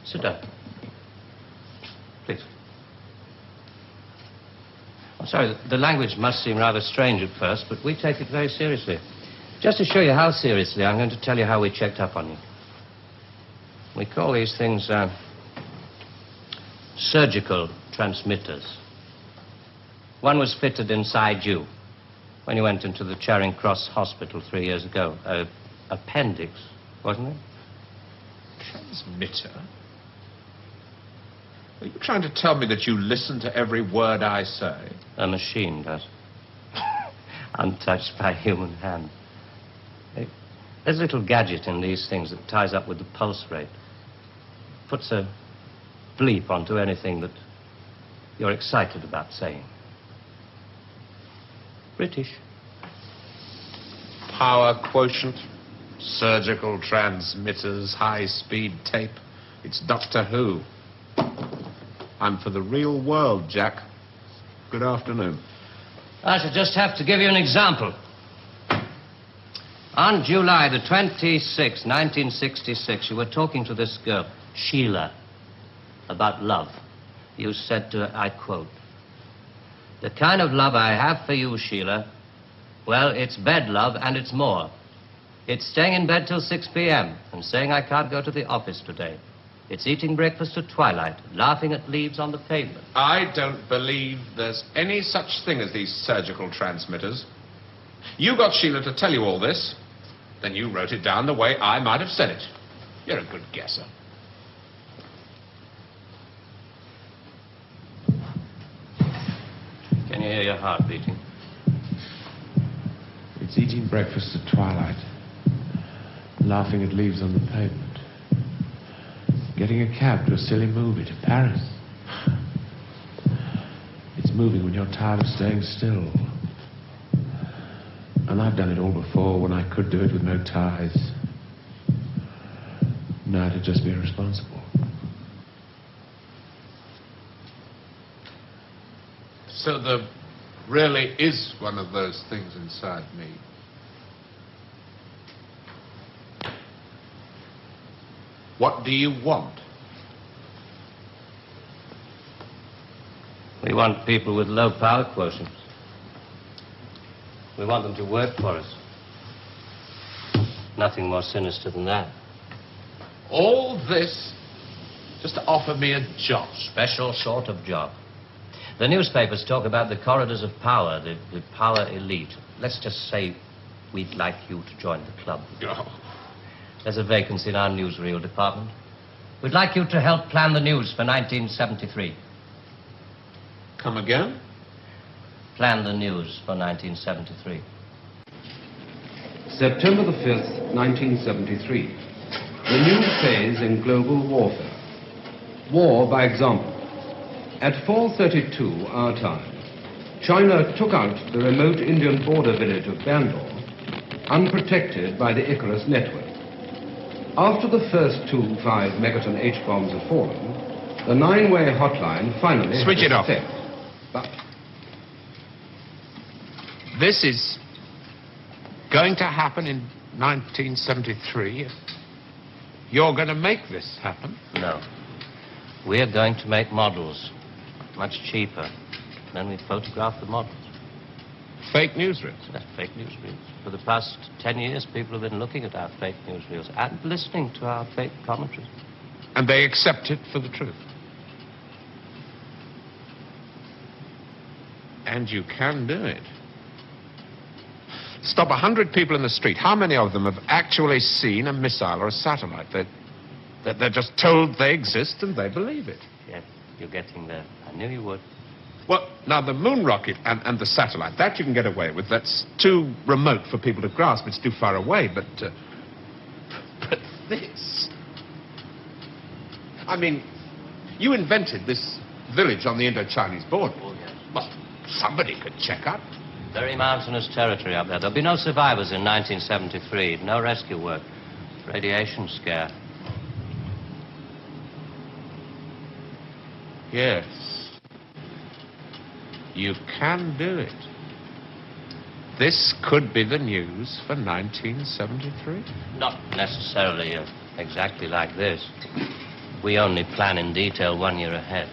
Sit down. Please. I'm sorry, the language must seem rather strange at first, but we take it very seriously. Just to show you how seriously, I'm going to tell you how we checked up on you. We call these things surgical transmitters. One was fitted inside you when you went into the Charing Cross Hospital 3 years ago. Appendix, wasn't it? Transmitter? Are you trying to tell me that you listen to every word I say? A machine does. Untouched by human hand. There's a little gadget in these things that ties up with the pulse rate. Puts a bleep onto anything that you're excited about saying. British. Power quotient, surgical transmitters, high-speed tape. It's Doctor Who. I'm for the real world, Jack. Good afternoon. I shall just have to give you an example. On July the 26th, 1966, you were talking to this girl, Sheila, about love. You said to her, I quote, "The kind of love I have for you, Sheila, well, it's bed love and it's more. It's staying in bed till 6 p.m. and saying I can't go to the office today. It's eating breakfast at twilight, laughing at leaves on the pavement." I don't believe there's any such thing as these surgical transmitters. You got Sheila to tell you all this, then you wrote it down the way I might have said it. You're a good guesser. Can you hear your heart beating? It's eating breakfast at twilight, laughing at leaves on the pavement, getting a cab to a silly movie to Paris. It's moving when you're tired of staying still. And I've done it all before when I could do it with no ties. Now it'd just be irresponsible. So there really is one of those things inside me. What do you want? We want people with low power quotients. We want them to work for us. Nothing more sinister than that. All this just to offer me a job. Special sort of job. The newspapers talk about the corridors of power, the power elite. Let's just say we'd like you to join the club. Oh. There's a vacancy in our newsreel department. We'd like you to help plan the news for 1973. Come again? Plan the news for 1973. September the 5th, 1973. The new phase in global warfare. War by example. At 4:32 our time, China took out the remote Indian border village of Bandar, unprotected by the Icarus network. After the first 2 5-megaton H-bombs have fallen, the 9-way hotline finally Switch it off. set. But This is going to happen in 1973. You're going to make this happen? No. We're going to make models. Much cheaper. Then we photograph the models. Fake newsreels. That's fake newsreels. For the past 10 years, people have been looking at our fake newsreels and listening to our fake commentaries. And they accept it for the truth. And you can do it. Stop 100 people in the street. How many of them have actually seen a missile or a satellite? They're just told they exist and they believe it. Yes, you're getting there. I knew you would. Well, now, the moon rocket and the satellite, that you can get away with. That's too remote for people to grasp. It's too far away. But this... I mean, you invented this village on the Indo-Chinese border. Oh, yes. Well, somebody could check up. Very mountainous territory up there. There'll be no survivors in 1973. No rescue work. Radiation scare. Yes. You can do it. This could be the news for 1973. Not necessarily exactly like this. We only plan in detail 1 year ahead.